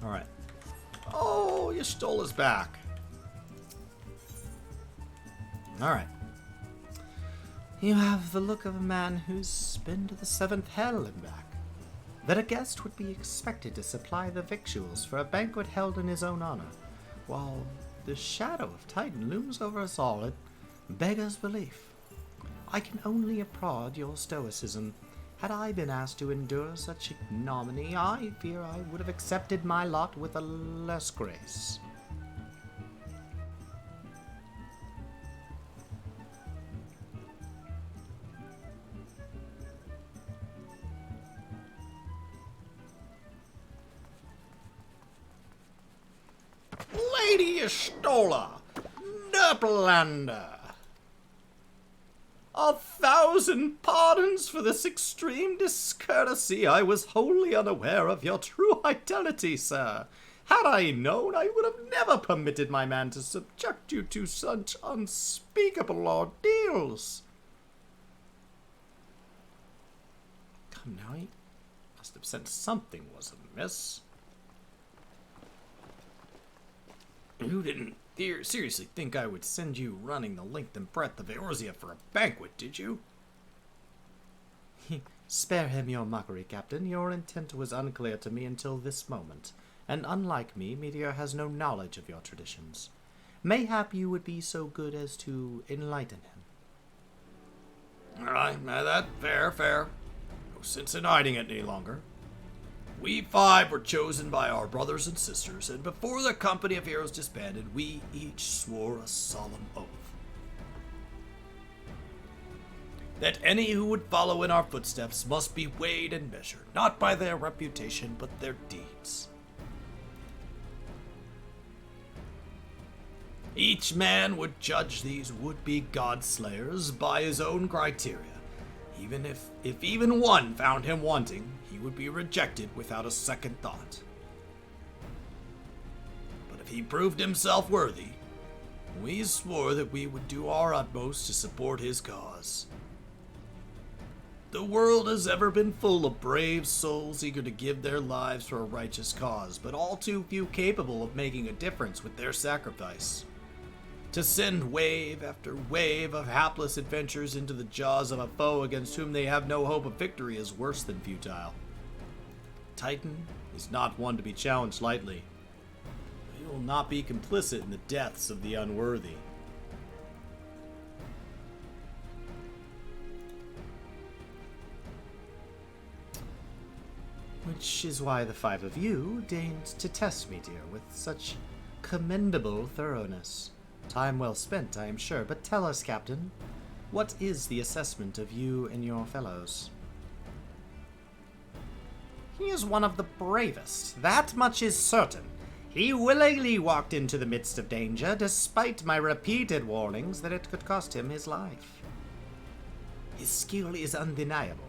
Alright. Oh, you stole us back. Alright. You have the look of a man who's been to the seventh hell and back. That a guest would be expected to supply the victuals for a banquet held in his own honor, while the shadow of Titan looms over us all. It beggars belief. I can only applaud your stoicism. Had I been asked to endure such ignominy, I fear I would have accepted my lot with a less grace. Lady Estola, Nurplander. 1,000 pardons for this extreme discourtesy. I was wholly unaware of your true identity, sir. Had I known, I would have never permitted my man to subject you to such unspeakable ordeals. Come now, he must have sensed something was amiss. You didn't seriously think I would send you running the length and breadth of Eorzea for a banquet, did you? Spare him your mockery, Captain. Your intent was unclear to me until this moment, and unlike me, Meteor has no knowledge of your traditions. Mayhap you would be so good as to enlighten him. All right, that fair. No sense in hiding it any longer. We 5 were chosen by our brothers and sisters, and before the company of heroes disbanded, we each swore a solemn oath that any who would follow in our footsteps must be weighed and measured, not by their reputation, but their deeds. Each man would judge these would-be god-slayers by his own criteria. Even if even one found him wanting, he would be rejected without a second thought. But if he proved himself worthy, we swore that we would do our utmost to support his cause. The world has ever been full of brave souls eager to give their lives for a righteous cause, but all too few capable of making a difference with their sacrifice. To send wave after wave of hapless adventurers into the jaws of a foe against whom they have no hope of victory is worse than futile. Titan is not one to be challenged lightly. He will not be complicit in the deaths of the unworthy. Which is why the 5 of you deigned to test me, dear, with such commendable thoroughness. Time well spent, I am sure, but tell us, Captain, what is the assessment of you and your fellows? He is one of the bravest, that much is certain. He willingly walked into the midst of danger, despite my repeated warnings that it could cost him his life. His skill is undeniable.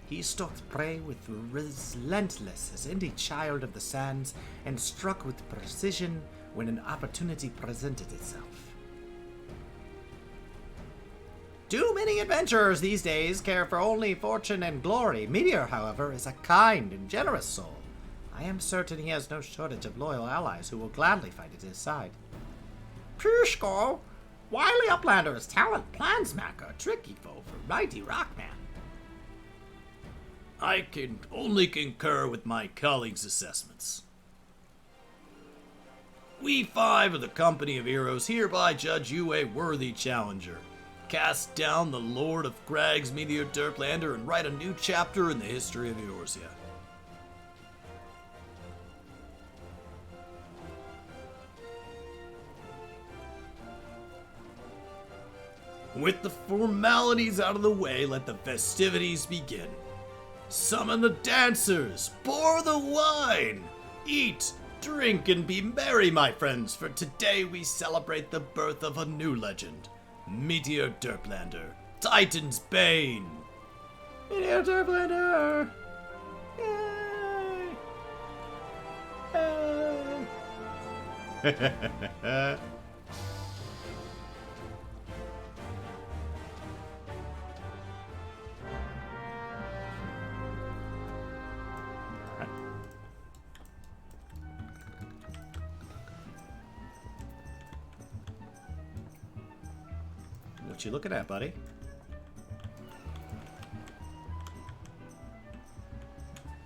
He stalked prey with relentless as any child of the sands, and struck with precision when an opportunity presented itself. Too many adventurers these days care for only fortune and glory. Meteor, however, is a kind and generous soul. I am certain he has no shortage of loyal allies who will gladly fight at his side. Pushko, wily Uplander's talent plansmaker, a tricky foe for mighty Rockman. I can only concur with my colleagues' assessments. We 5 of the Company of Heroes hereby judge you a worthy challenger. Cast down the Lord of Crag's Meteor Derplander and write a new chapter in the history of Eorzea. With the formalities out of the way, let the festivities begin. Summon the dancers, pour the wine, eat, drink, and be merry, my friends, for today we celebrate the birth of a new legend, Meteor Derplander, Titan's Bane. Meteor Derplander! Yay! Yay! What you looking at, buddy?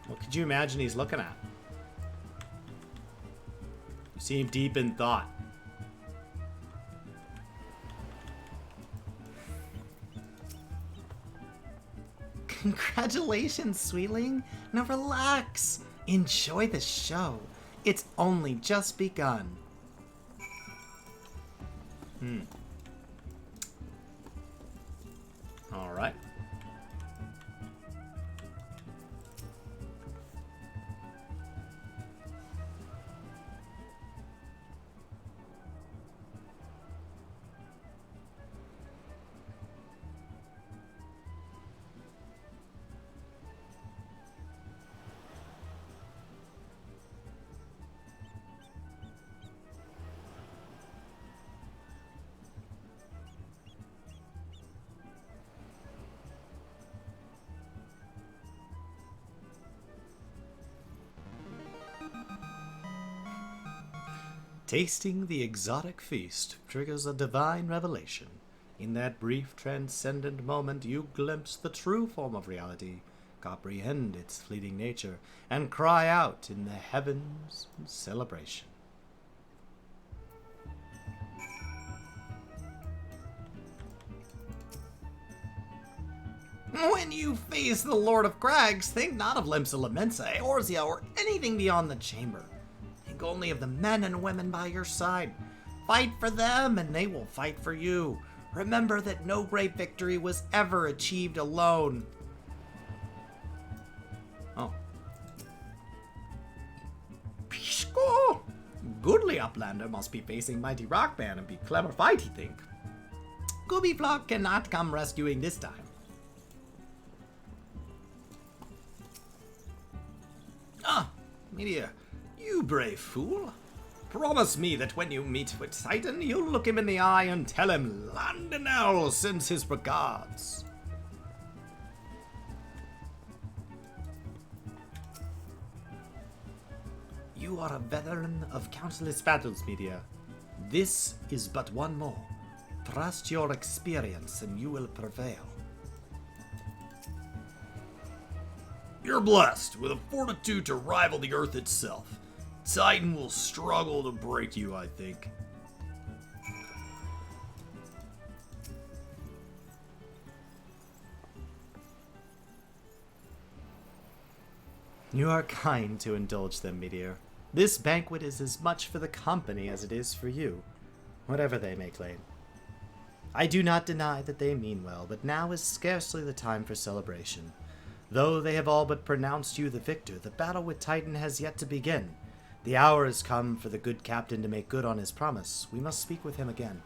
What could you imagine he's looking at? You seem deep in thought. Congratulations, sweetling. Now relax. Enjoy the show. It's only just begun. All right. Tasting the exotic feast triggers a divine revelation. In that brief, transcendent moment, you glimpse the true form of reality, comprehend its fleeting nature, and cry out in the heavens in celebration. When you face the Lord of Crags, think not of Limsa Lamensa, Orzia, or anything beyond the chamber. Think only of the men and women by your side. Fight for them, and they will fight for you. Remember that no great victory was ever achieved alone. Oh. Pishko! Goodly Uplander must be facing mighty Rockman and be clever fight, he think. Gooby Flock cannot come rescuing this time. Ah, Meteor, you brave fool. Promise me that when you meet with Titan, you'll look him in the eye and tell him Landonell sends his regards. You are a veteran of countless battles, Meteor. This is but one more. Trust your experience and you will prevail. You're blessed with a fortitude to rival the Earth itself. Titan will struggle to break you, I think. You are kind to indulge them, Meteor. This banquet is as much for the company as it is for you, whatever they may claim. I do not deny that they mean well, but now is scarcely the time for celebration. Though they have all but pronounced you the victor, the battle with Titan has yet to begin. The hour has come for the good captain to make good on his promise. We must speak with him again.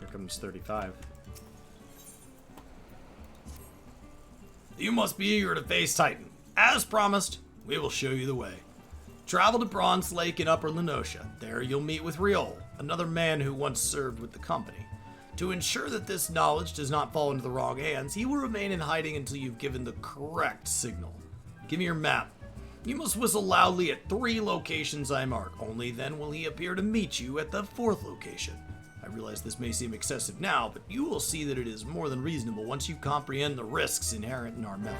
Here comes 35. You must be eager to face Titan. As promised, we will show you the way. Travel to Bronze Lake in Upper Lenosha. There you'll meet with Riol, another man who once served with the company. To ensure that this knowledge does not fall into the wrong hands, he will remain in hiding until you've given the correct signal. Give me your map. You must whistle loudly at 3 locations I mark. Only then will he appear to meet you at the 4th location. I realize this may seem excessive now, but you will see that it is more than reasonable once you comprehend the risks inherent in our method.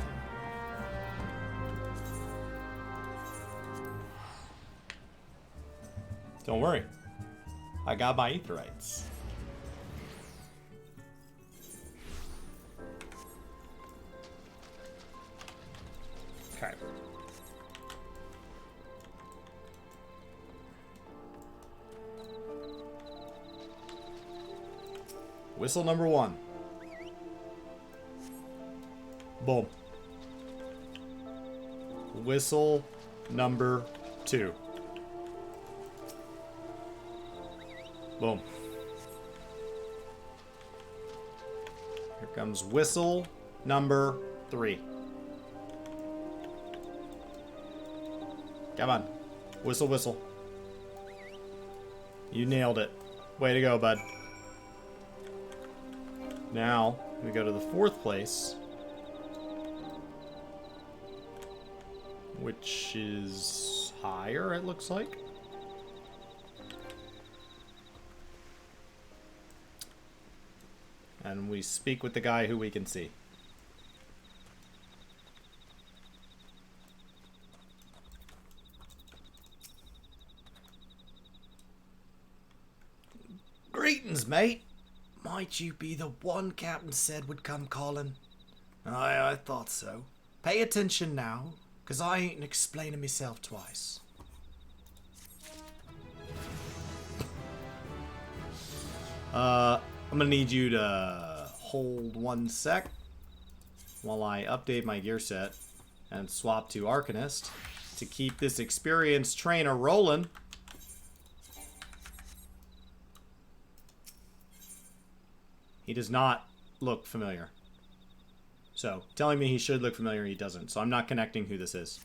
Don't worry, I got my Aetherites. Okay. Whistle number 1. Boom. Whistle number 2. Boom. Here comes whistle number 3. Come on. Whistle, whistle. You nailed it. Way to go, bud. Now, We go to the 4th place, which is higher, it looks like. And we speak with the guy who we can see. Greetings, mate. Might you be the one Captain said would come calling? Aye, I thought so. Pay attention now, 'cause I ain't explaining myself twice. I'm gonna need you to hold 1 sec while I update my gear set and swap to Arcanist to keep this experienced trainer rolling. He does not look familiar. So, telling me he should look familiar, he doesn't. So I'm not connecting who this is.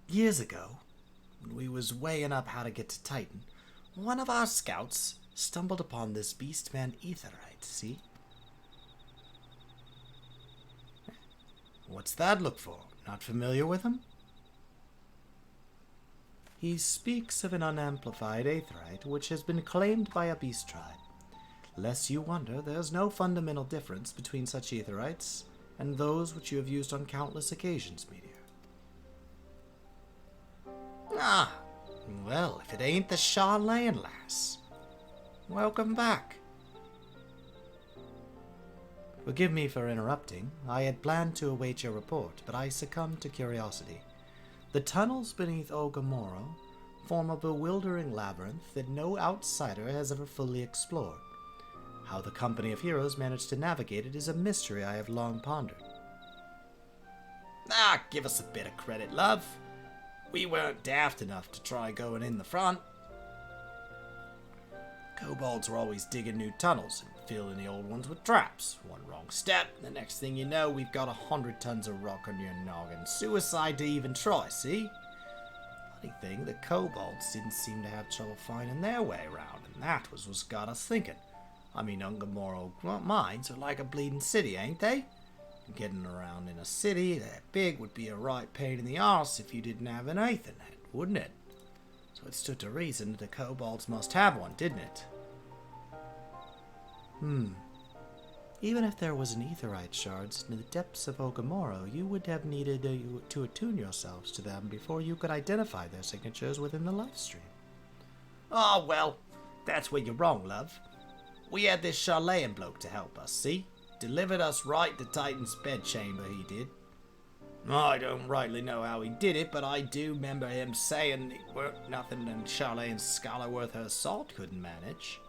Years ago, when we was weighing up how to get to Titan, one of our scouts stumbled upon this beastman Aetherite, see? What's that look for? Not familiar with him? He speaks of an unamplified Aetherite which has been claimed by a beast tribe. Lest you wonder, there's no fundamental difference between such Aetherites and those which you have used on countless occasions, Meteor. Ah, well, if it ain't the Charlene lass. Welcome back. Forgive me for interrupting. I had planned to await your report, but I succumbed to curiosity. The tunnels beneath Ogamoro form a bewildering labyrinth that no outsider has ever fully explored. How the company of heroes managed to navigate it is a mystery I have long pondered. Ah, give us a bit of credit, love. We weren't daft enough to try going in the front. Kobolds were always digging new tunnels and filling the old ones with traps. One wrong step, the next thing you know, we've got 100 tons of rock on your noggin. Suicide to even try, see? Funny thing, the kobolds didn't seem to have trouble finding their way around, and that was what's got us thinking. I mean, Ungamoro mines are like a bleeding city, ain't they? And getting around in a city that big would be a right pain in the arse if you didn't have an Aethernet, wouldn't it? So it stood to reason that the kobolds must have one, didn't it? Even if there was an Aetherite shards in the depths of Ogamoro, you would have needed to attune yourselves to them before you could identify their signatures within the life stream. Oh, well, that's where you're wrong, love. We had this Charlene bloke to help us, see? Delivered us right to Titan's bedchamber, he did. I don't rightly know how he did it, but I do remember him saying it weren't nothing than Charlene's scholar worth her salt couldn't manage.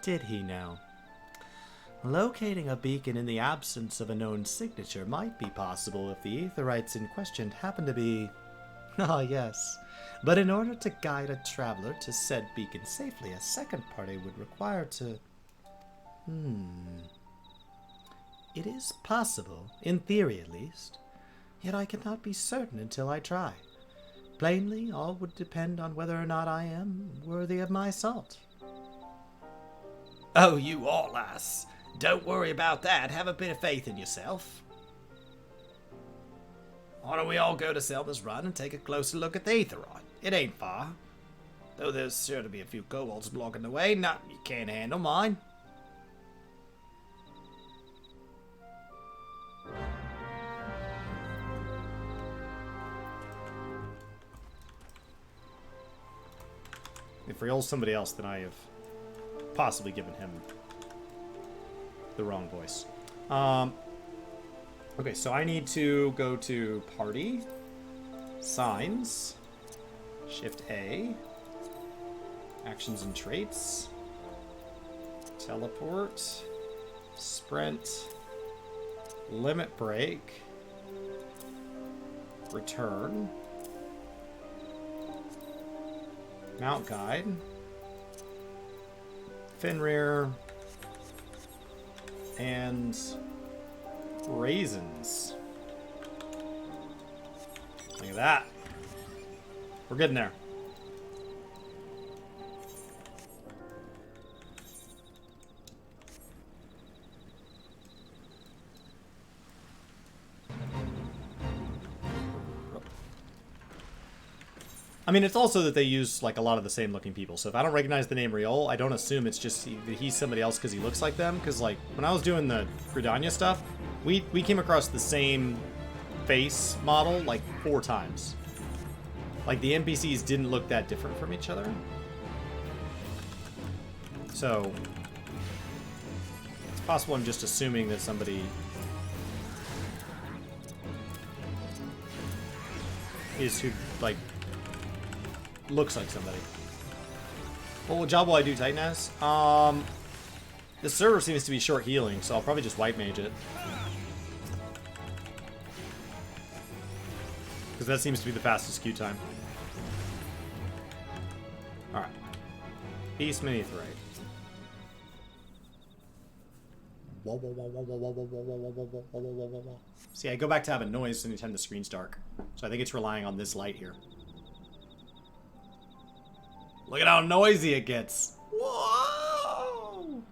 Did he now? Locating a beacon in the absence of a known signature might be possible if the Aetherites in question happen to be... Ah, yes. But in order to guide a traveler to said beacon safely, a second party would require to... It is possible, in theory at least, yet I cannot be certain until I try. Plainly, all would depend on whether or not I am worthy of my salt. Oh, you are, lass. Don't worry about that. Have a bit of faith in yourself. Why don't we all go to Selma's Run and take a closer look at the Aetherite? It ain't far. Though there's sure to be a few kobolds blocking the way. Nothing you can't handle, mine. If Riol's somebody else, then I have possibly given him the wrong voice. Okay, so I need to go to Party, Signs, Shift A, Actions and Traits, Teleport, Sprint, Limit Break, Return, Mount Guide, Fenrir, and Raisins. Look at that. We're getting there. I mean, it's also that they use, like, a lot of the same looking people. So if I don't recognize the name Riol, I don't assume it's just he's somebody else because he looks like them. Because, like, when I was doing the Gridania stuff, we came across the same face model, like, 4 times. Like, the NPCs didn't look that different from each other. So it's possible I'm just assuming that somebody is who, like, looks like somebody. What job will I do Titan as? The server seems to be short healing, so I'll probably just white mage it. Because that seems to be the fastest queue time. Alright. Beast Mini Threat. See, I go back to having noise anytime the screen's dark. So I think it's relying on this light here. Look at how noisy it gets. Whoa!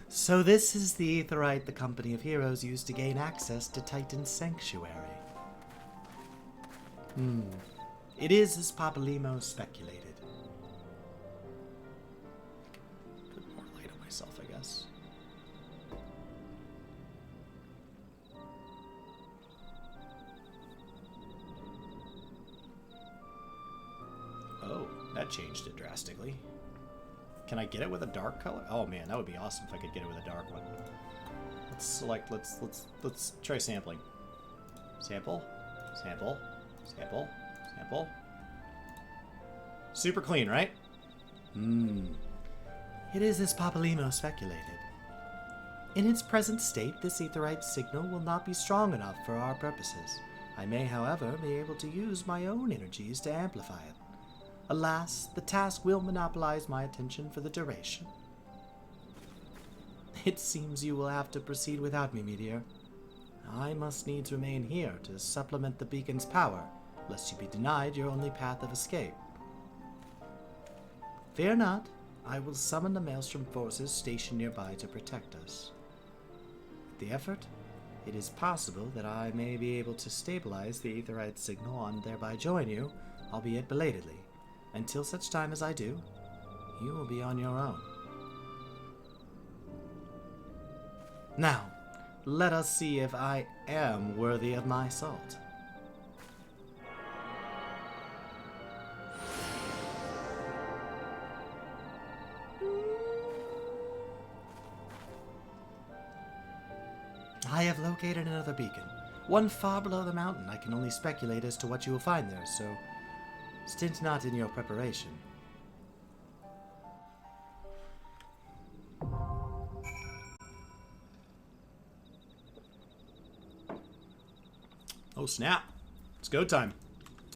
So this is the aetherite the Company of Heroes used to gain access to Titan's Sanctuary. It is as Papalimo speculated. Put more light on myself, I guess. Oh, that changed it drastically. Can I get it with a dark color? Oh man, that would be awesome if I could get it with a dark one. Let's select, let's try sampling. Sample, sample, sample, sample. Super clean, right? It is as Papalimo speculated. In its present state, this aetherite signal will not be strong enough for our purposes. I may, however, be able to use my own energies to amplify it. Alas, the task will monopolize my attention for the duration. It seems you will have to proceed without me, Meteor. I must needs remain here to supplement the beacon's power, lest you be denied your only path of escape. Fear not, I will summon the Maelstrom forces stationed nearby to protect us. With the effort, it is possible that I may be able to stabilize the aetherite signal and thereby join you, albeit belatedly. Until such time as I do, you will be on your own. Now, let us see if I am worthy of my salt. I have located another beacon, one far below the mountain. I can only speculate as to what you will find there, so stint not in your preparation. Oh snap! It's go time.